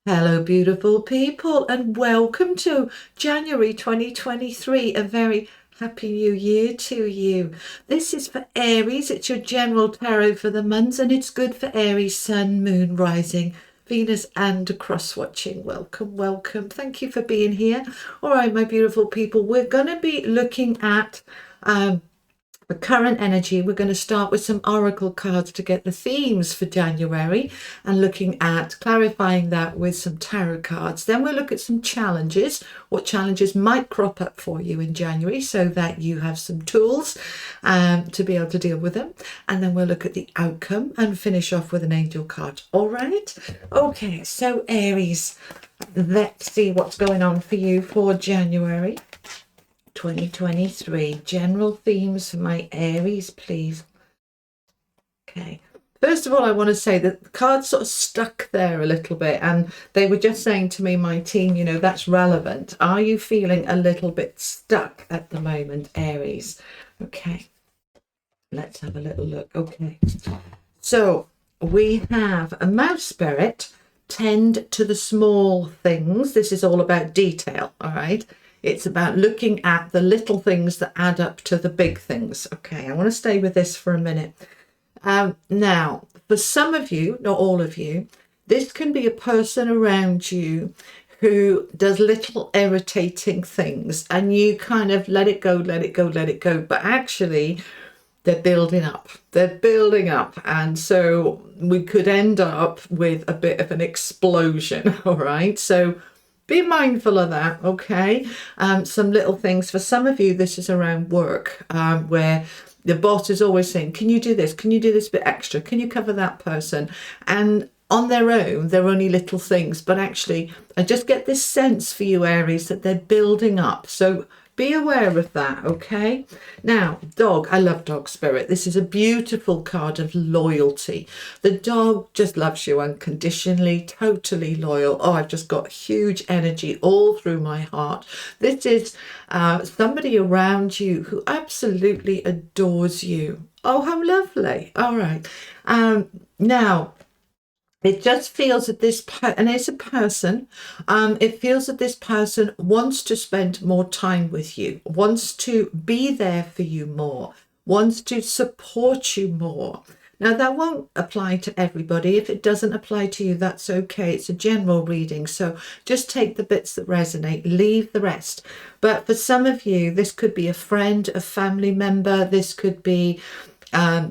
Hello, beautiful people, and welcome to January 2023. A very happy new year to you. This is for Aries. It's your general tarot for the months, and it's good for Aries, Sun, Moon, Rising, Venus, and cross-watching. Welcome, welcome. Thank you for being here. All right, my beautiful people, we're going to be looking at the current energy. We're going to start with some oracle cards to get the themes for January and looking at clarifying that with some tarot cards. Then we'll look at some challenges, what challenges might crop up for you in January so that you have some tools to be able to deal with them. And then we'll look at the outcome and finish off with an angel card. All right. Okay, so Aries, let's see what's going on for you for January 2023. General themes for my Aries, please. Okay. First of all, I want to say that the cards sort of stuck there a little bit, and they were just saying to me, my team, you know, that's relevant. Are you feeling a little bit stuck at the moment, Aries? Okay. Let's have a little look. Okay. So we have a mouse spirit. Tend to the small things. This is all about detail. All right. It's about looking at the little things that add up to the big things. Okay, I want to stay with this for a minute. Now, for some of you, not all of you, this can be a person around you who does little irritating things and you kind of let it go, let it go, let it go. But actually, they're building up. They're building up. And so we could end up with a bit of an explosion. All right. So be mindful of that, okay? Some little things. For some of you, this is around work, where the boss is always saying, can you do this? Can you do this bit extra? Can you cover that person? And on their own, they're only little things. But actually, I just get this sense for you, Aries, that they're building up. So be aware of that, okay? Now, dog. I love dog spirit. This is a beautiful card of loyalty. The dog just loves you unconditionally, totally loyal. Oh, I've just got huge energy all through my heart. This is somebody around you who absolutely adores you. Oh, how lovely. All right. Now, it just feels that this and it's a person, it feels that this person wants to spend more time with you, wants to be there for you more, wants to support you more. Now, that won't apply to everybody. If it doesn't apply to you, that's okay. It's a general reading. So just take the bits that resonate, leave the rest. But for some of you, this could be a friend, a family member. This could be a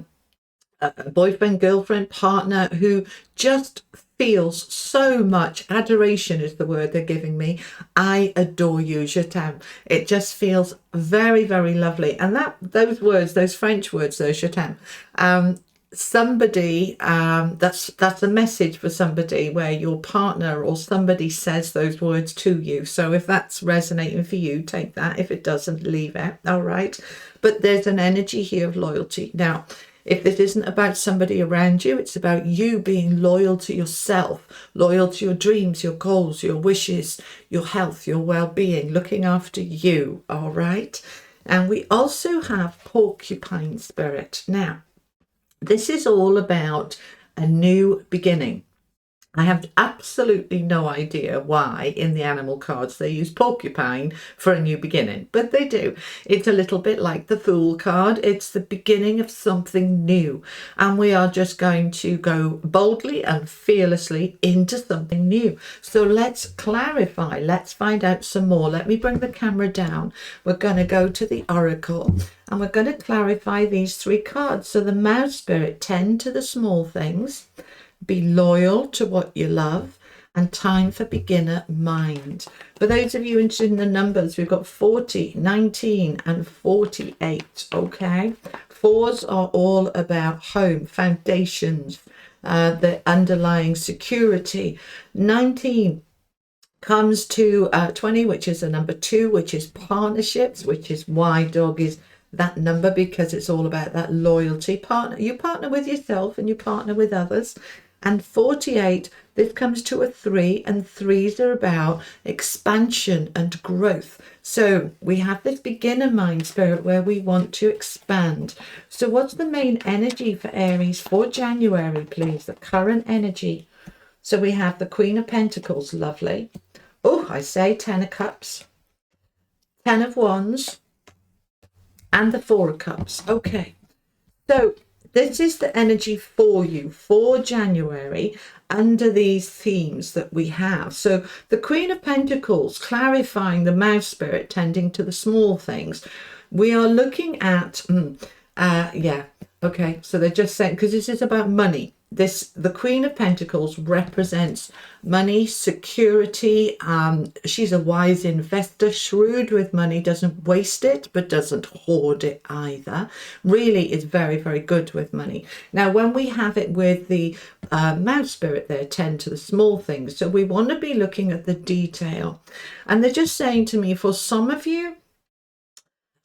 boyfriend, girlfriend, partner who just feels so much adoration is the word they're giving me. I adore you, je t'aime. It just feels very, very lovely. And those words, those French words, those je t'aime, somebody, that's a message for somebody where your partner or somebody says those words to you. So if that's resonating for you, take that. If it doesn't, leave it. All right. But there's an energy here of loyalty. Now, if this isn't about somebody around you, it's about you being loyal to yourself, loyal to your dreams, your goals, your wishes, your health, your well-being, looking after you. All right. And we also have porcupine spirit. Now, this is all about a new beginning. I have absolutely no idea why in the animal cards they use porcupine for a new beginning, but they do. It's a little bit like the Fool card. It's the beginning of something new, and we are just going to go boldly and fearlessly into something new. So let's clarify. Let's find out some more. Let me bring the camera down. We're going to go to the oracle and we're going to clarify these three cards. So the mouse spirit, tend to the small things, be loyal to what you love, and time for beginner mind. For those of you interested in the numbers, we've got 40, 19 and 48. Okay, fours are all about home, foundations, the underlying security. 19 comes to 20, which is a number 2, which is partnerships, which is why dog is that number, because it's all about that loyalty. You partner with yourself and you partner with others. And 48, this comes to a 3, and 3s are about expansion and growth. So we have this beginner mind spirit where we want to expand. So what's the main energy for Aries for January, please? The current energy. So we have the Queen of Pentacles, lovely. Oh, I say 10 of Cups, 10 of Wands, and the 4 of Cups. Okay, so this is the energy for you for January under these themes that we have. So the Queen of Pentacles, clarifying the mouse spirit, tending to the small things. We are looking at, yeah, okay, so they're just saying, because this is about money. The Queen of Pentacles represents money, security. She's a wise investor, shrewd with money, doesn't waste it, but doesn't hoard it either. Really is very, very good with money. Now, when we have it with the mouse spirit there, tend to the small things. So we want to be looking at the detail. And they're just saying to me, for some of you,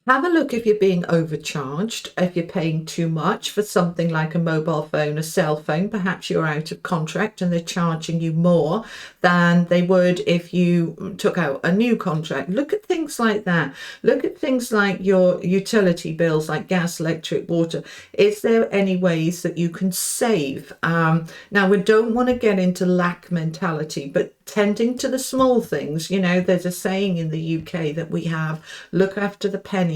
have a look if you're being overcharged, if you're paying too much for something like a mobile phone, a cell phone. Perhaps you're out of contract and they're charging you more than they would if you took out a new contract. Look at things like that. Look at things like your utility bills, like gas, electric, water. Is there any ways that you can save? Now, we don't want to get into lack mentality, but tending to the small things, you know, there's a saying in the UK that we have, look after the pennies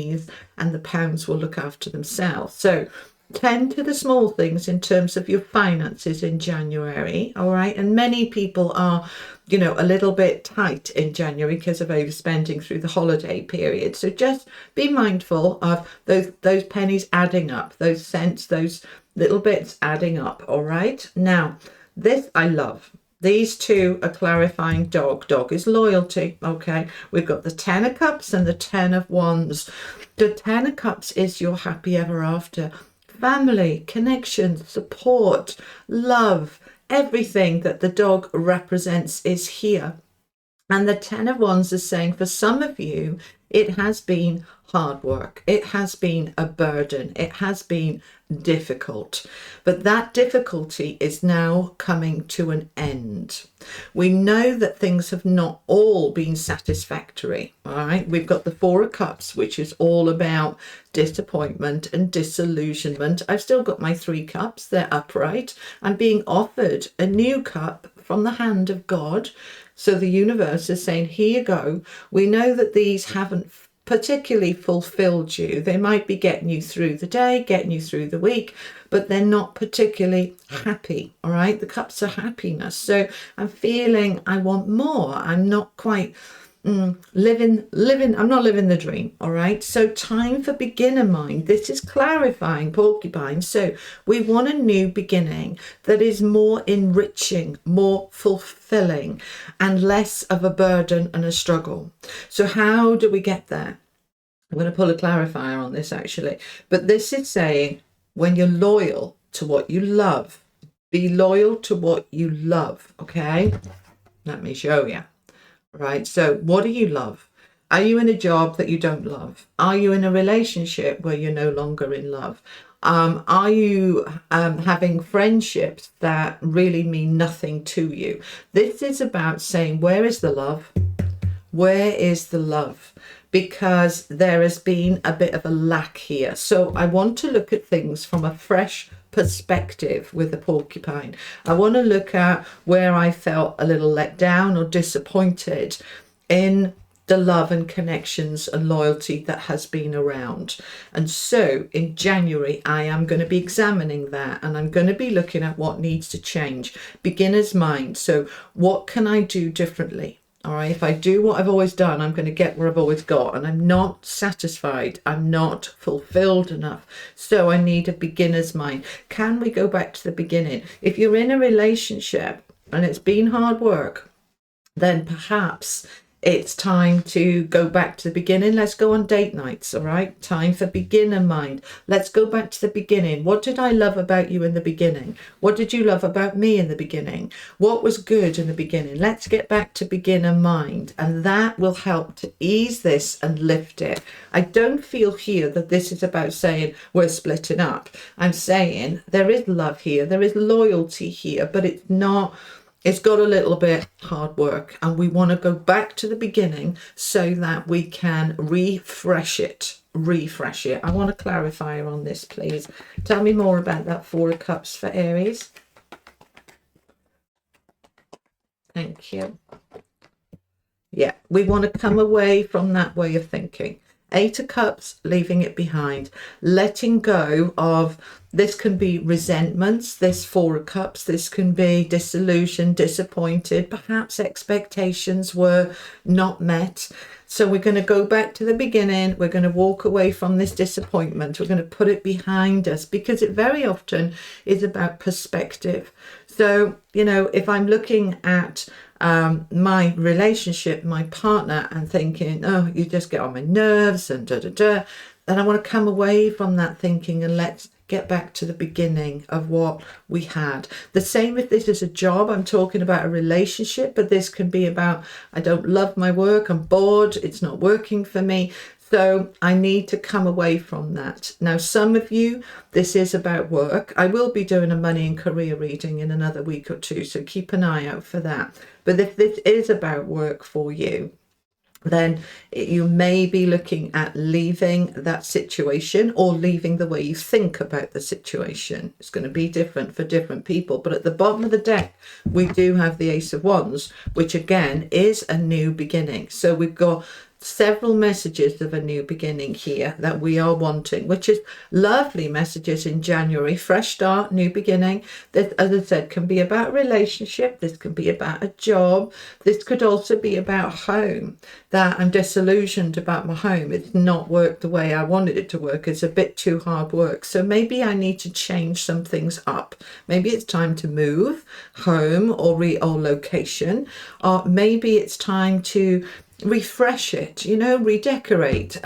and the pounds will look after themselves. So tend to the small things in terms of your finances in January. All right. And many people are, you know, a little bit tight in January because of overspending through the holiday period. So just be mindful of those pennies adding up, those cents, those little bits adding up. All right. Now, this I love. These two are clarifying dog. Dog is loyalty. Okay. We've got the 10 of Cups and the 10 of Wands. The 10 of Cups is your happy ever after. Family, connection, support, love, everything that the dog represents is here. And the 10 of Wands is saying for some of you, it has been hard work. It has been a burden. It has been difficult. But that difficulty is now coming to an end. We know that things have not all been satisfactory. All right. We've got the 4 of Cups, which is all about disappointment and disillusionment. I've still got my 3 cups. They're upright. I'm being offered a new cup from the hand of God. So the universe is saying, here you go. We know that these haven't particularly fulfilled you. They might be getting you through the day, getting you through the week, but they're not particularly happy. All right. The cups are happiness. So I'm feeling I want more. I'm not quite living. I'm not living the dream. All right. So time for beginner mind. This is clarifying, porcupine. So we want a new beginning that is more enriching, more fulfilling, and less of a burden and a struggle. So how do we get there? I'm going to pull a clarifier on this actually, but this is saying when you're loyal to what you love, be loyal to what you love. Okay. Let me show you. Right. So what do you love? Are you in a job that you don't love? Are you in a relationship where you're no longer in love? Are you having friendships that really mean nothing to you? This is about saying, where is the love? Where is the love? Because there has been a bit of a lack here. So I want to look at things from a fresh perspective with the porcupine. I want to look at where I felt a little let down or disappointed in the love and connections and loyalty that has been around. And so in January, I am going to be examining that and I'm going to be looking at what needs to change. Beginner's mind. So what can I do differently? All right, if I do what I've always done, I'm going to get where I've always got, and I'm not satisfied. I'm not fulfilled enough. So I need a beginner's mind. Can we go back to the beginning? If you're in a relationship and it's been hard work, then perhaps it's time to go back to the beginning. Let's go on date nights, all right? Time for beginner mind. Let's go back to the beginning. What did I love about you in the beginning? What did you love about me in the beginning? What was good in the beginning? Let's get back to beginner mind. And that will help to ease this and lift it. I don't feel here that this is about saying we're splitting up. I'm saying there is love here. There is loyalty here, but it's not... It's got a little bit hard work and we want to go back to the beginning so that we can refresh it. I want a clarifier on this, please. Tell me more about that 4 of Cups for Aries. Thank you. Yeah, we want to come away from that way of thinking. 8 of Cups, leaving it behind, letting go of, this can be resentments, this 4 of Cups, this can be disillusion, disappointed, perhaps expectations were not met. So we're going to go back to the beginning. We're going to walk away from this disappointment. We're going to put it behind us, because it very often is about perspective. So, you know, if I'm looking at my relationship, my partner, and thinking, oh, you just get on my nerves and then I want to come away from that thinking and let's get back to the beginning of what we had. The same if this is a job. I'm talking about a relationship, but this can be about, I don't love my work, I'm bored, it's not working for me. So I need to come away from that. Now, some of you, this is about work. I will be doing a money and career reading in another week or two, so keep an eye out for that. But if this is about work for you, then you may be looking at leaving that situation or leaving the way you think about the situation. It's going to be different for different people. But at the bottom of the deck, we do have the Ace of Wands, which again is a new beginning. So we've got several messages of a new beginning here that we are wanting, which is lovely messages in January. Fresh start, new beginning. This, as I said, can be about a relationship. This can be about a job. This could also be about home, that I'm disillusioned about my home. It's not worked the way I wanted it to work. It's a bit too hard work. So maybe I need to change some things up. Maybe it's time to move home or location, or maybe it's time to refresh it, you know, redecorate,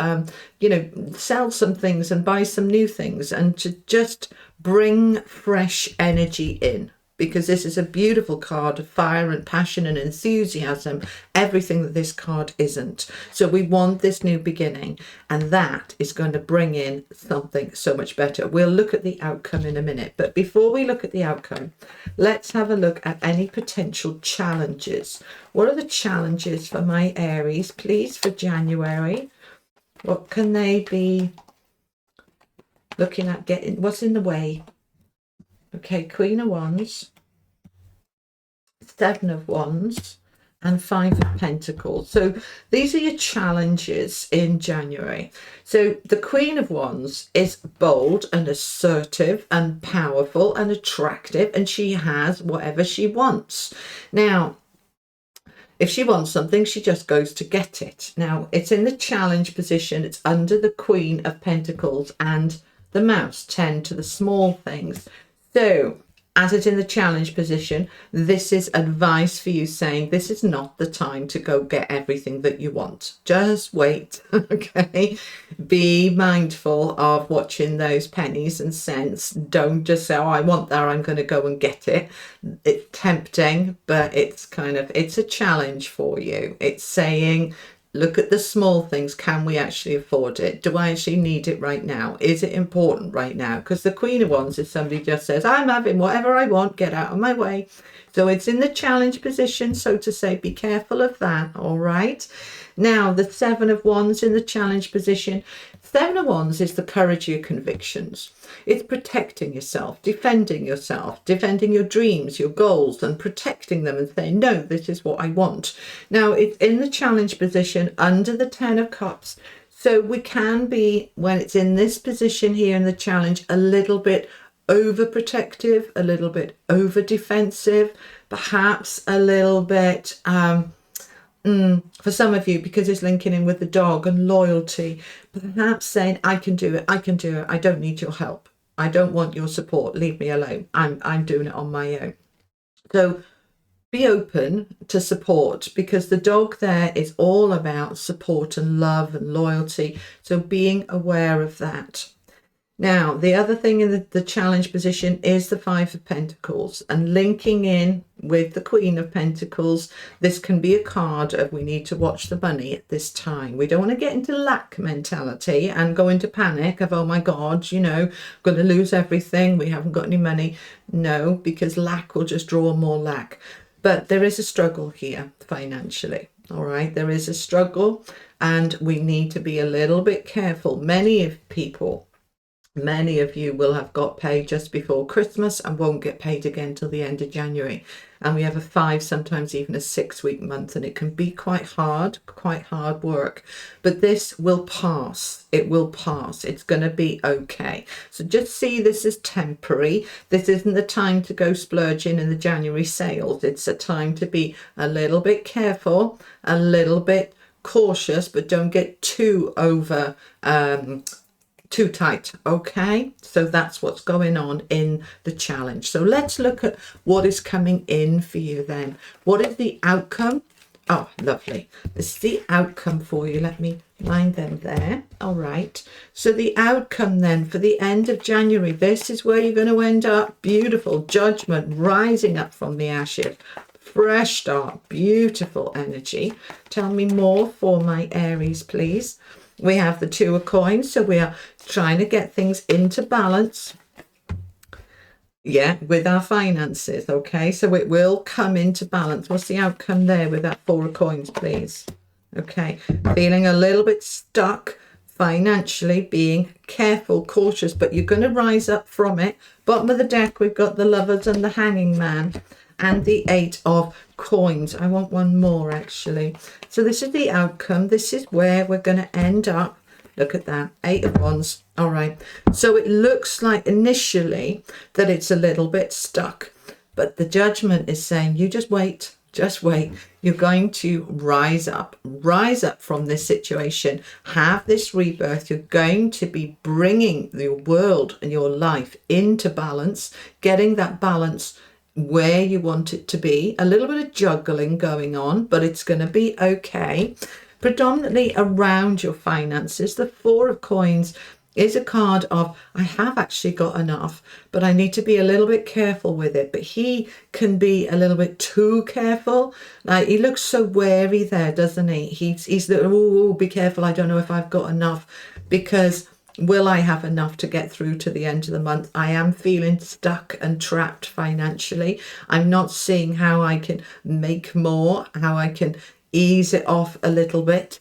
you know, sell some things and buy some new things, and to just bring fresh energy in, because this is a beautiful card of fire and passion and enthusiasm, everything that this card isn't. So we want this new beginning, and that is going to bring in something so much better. We'll look at the outcome in a minute, but before we look at the outcome, let's have a look at any potential challenges. What are the challenges for my Aries, please, for January? What can they be looking at getting? What's in the way? Okay, Queen of Wands, 7 of Wands, and 5 of Pentacles. So these are your challenges in January. So the Queen of Wands is bold and assertive and powerful and attractive, and she has whatever she wants. Now, if she wants something, she just goes to get it. Now, it's in the challenge position. It's under the Queen of Pentacles and the mouse, 10 to the small things. So as it's in the challenge position, this is advice for you, saying this is not the time to go get everything that you want. Just wait, okay? Be mindful of watching those pennies and cents. Don't just say, oh, I want that, I'm going to go and get it. It's tempting, but it's a challenge for you. It's saying, look at the small things. Can we actually afford it? Do I actually need it right now? Is it important right now? Because the Queen of Wands is somebody just says, I'm having whatever I want, get out of my way. So it's in the challenge position, so to say. Be careful of that, all right? Now, the 7 of Wands in the challenge position. 7 of Wands is the courage of your convictions. It's protecting yourself, defending your dreams, your goals, and protecting them and saying, no, this is what I want. Now, it's in the challenge position under the 10 of Cups. So we can be, when it's in this position here in the challenge, a little bit overprotective, a little bit over defensive, perhaps a little bit for some of you, because it's linking in with the dog and loyalty, perhaps saying, I can do it, I don't need your help, I don't want your support, leave me alone, I'm doing it on my own. So be open to support, because the dog there is all about support and love and loyalty, so being aware of that. Now, the other thing in the challenge position is the 5 of Pentacles, and linking in with the Queen of Pentacles. This can be a card of, we need to watch the money at this time. We don't want to get into lack mentality and go into panic of, oh my God, you know, I'm going to lose everything, we haven't got any money. No, because lack will just draw more lack. But there is a struggle here financially. All right, there is a struggle, and we need to be a little bit careful. Many of you will have got paid just before Christmas and won't get paid again till the end of January. and we have a 5, sometimes even a 6-week month, and it can be quite hard work, but this will pass. It will pass. It's going to be okay. So just see this as temporary. This isn't the time to go splurging in the January sales. It's a time to be a little bit careful, a little bit cautious, but don't get too over too tight. Okay, so that's what's going on in the challenge. So let's look at what is coming in for you then. What is the outcome? Oh, lovely. This is the outcome for you. Let me line them there. All right. So the outcome then for the end of January, this is where you're going to end up. Beautiful. Judgment, rising up from the ashes. Fresh start. Beautiful energy. Tell me more for my Aries, please. We have the 2 of coins. So we are trying to get things into balance. Yeah, with our finances, okay? So it will come into balance. What's the outcome there with that 4 of coins, please? Okay, feeling a little bit stuck financially, being careful, cautious, but you're going to rise up from it. Bottom of the deck, we've got the Lovers and the Hanging Man and the 8 of coins. I want one more, actually. So this is the outcome. This is where we're going to end up. Look at that, 8 of Wands. All right, so it looks like initially that it's a little bit stuck, but the Judgment is saying you just wait, you're going to rise up from this situation, have this rebirth. You're going to be bringing your world and your life into balance, getting that balance where you want it to be. A little bit of juggling going on, but it's going to be okay. Predominantly around your finances. The 4 of coins is a card of, I have actually got enough, but I need to be a little bit careful with it. But he can be a little bit too careful. Like, he looks so wary there, doesn't he? He's the, oh, be careful, I don't know if I've got enough, because will I have enough to get through to the end of the month? I am feeling stuck and trapped financially. I'm not seeing how I can make more, how I can ease it off a little bit.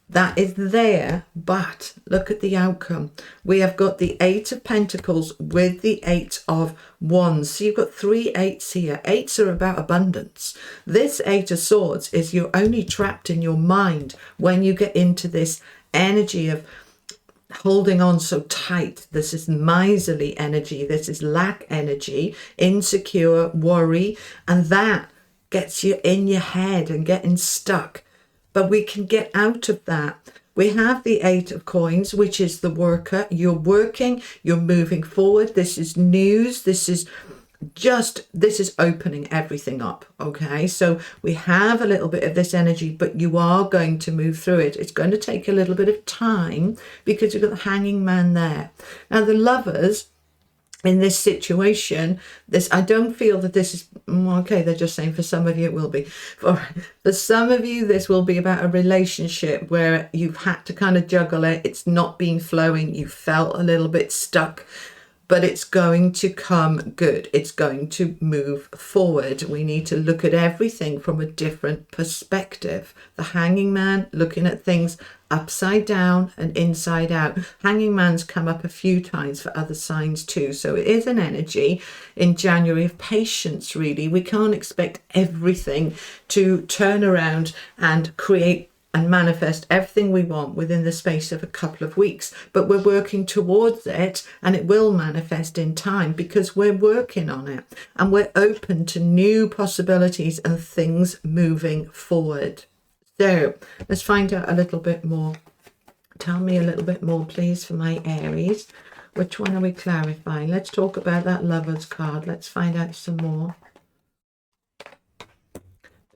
That is there, but look at the outcome. We have got the 8 of Pentacles with the 8 of Wands. So you've got 3 8s here. 8s are about abundance. This 8 of Swords is you're only trapped in your mind when you get into this energy of holding on so tight. This is miserly energy. This is lack energy, insecure, worry, and that gets you in your head and getting stuck. But we can get out of that. We have the 8 of coins, which is the worker. You're working, you're moving forward. This is news. This is opening everything up. Okay, so we have a little bit of this energy, but you are going to move through it. It's going to take a little bit of time because you've got the Hanging Man there. Now the Lovers, in this situation, I don't feel that this is okay. They're just saying for some of you it will be. For some of you, this will be about a relationship where you've had to kind of juggle it. It's not been flowing. You felt a little bit stuck, but it's going to come good. It's going to move forward. We need to look at everything from a different perspective. The Hanging Man, looking at things upside down and inside out. Hanging Man's come up a few times for other signs too. So it is an energy in January of patience, really. We can't expect everything to turn around and create and manifest everything we want within the space of a couple of weeks, but we're working towards it, and it will manifest in time because we're working on it and we're open to new possibilities and things moving forward. So let's find out a little bit more. Tell me a little bit more, please, for my Aries. Which one are we clarifying? Let's talk about that Lovers card. Let's find out some more.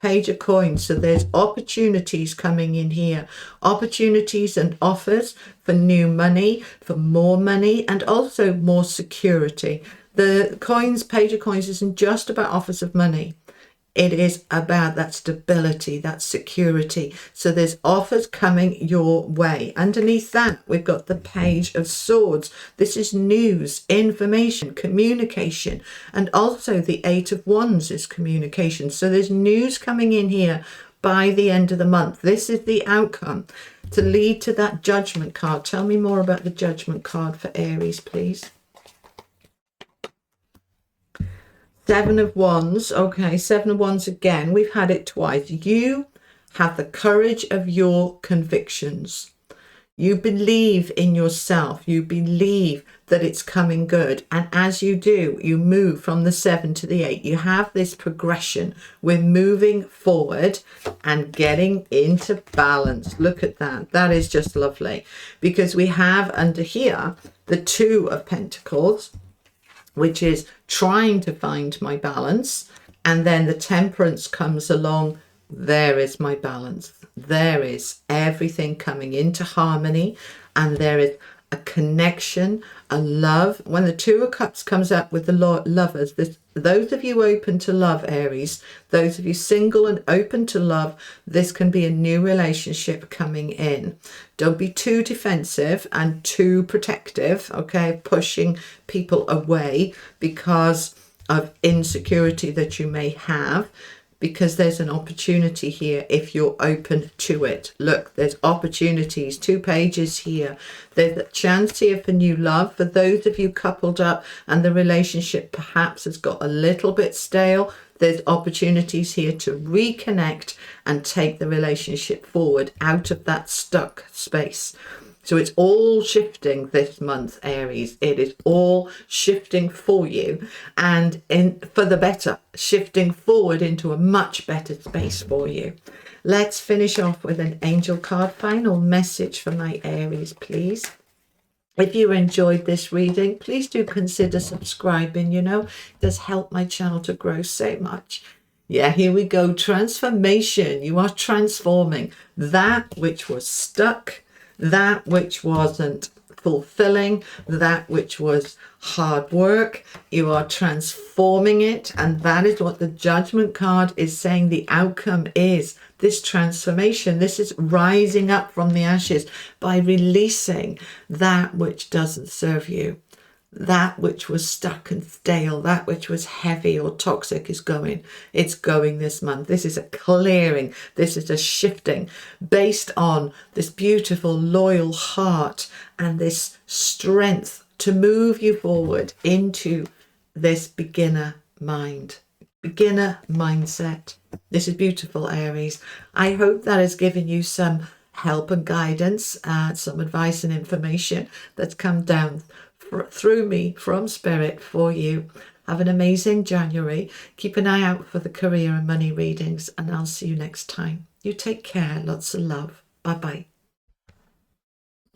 Page of Coins. So there's opportunities coming in here. Opportunities and offers for new money, for more money, and also more security. The coins, Page of Coins, isn't just about offers of money. It is about that stability, that security. So there's offers coming your way. Underneath that, we've got the Page of Swords. This is news, information, communication. And also the 8 of Wands is communication. So there's news coming in here by the end of the month. This is the outcome to lead to that Judgment card. Tell me more about the Judgment card for Aries, please. Seven of Wands. Okay, Seven of Wands again. We've had it twice. You have the courage of your convictions. You believe in yourself. You believe that it's coming good. And as you do, you move from the 7 to the 8. You have this progression. We're moving forward and getting into balance. Look at that. That is just lovely. Because we have under here the 2 of Pentacles, which is trying to find my balance. And then the Temperance comes along. There is my balance. There is everything coming into harmony, and there is a connection, a love. When the 2 of Cups comes up with the lovers, those of you open to love, Aries, those of you single and open to love, this can be a new relationship coming in. Don't be too defensive and too protective, okay, pushing people away because of insecurity that you may have, because there's an opportunity here if you're open to it. Look, there's opportunities, 2 pages here. There's a chance here for new love. For those of you coupled up and the relationship perhaps has got a little bit stale, there's opportunities here to reconnect and take the relationship forward out of that stuck space. So it's all shifting this month, Aries. It is all shifting for you and for the better, shifting forward into a much better space for you. Let's finish off with an angel card. Final message for my Aries, please. If you enjoyed this reading, please do consider subscribing. You know, it does help my channel to grow so much. Yeah, here we go. Transformation. You are transforming that which was stuck, that which wasn't fulfilling, that which was hard work. You are transforming it, and that is what the Judgment card is saying the outcome is. This transformation, this is rising up from the ashes by releasing that which doesn't serve you. That which was stuck and stale, that which was heavy or toxic is going. It's going this month. This is a clearing. This is a shifting based on this beautiful, loyal heart and this strength to move you forward into this beginner mind, beginner mindset. This is beautiful, Aries. I hope that has given you some help and guidance, some advice and information that's come down through me from Spirit for you. Have an amazing January. Keep an eye out for the career and money readings, and I'll see you next time. You take care. Lots of love. Bye bye.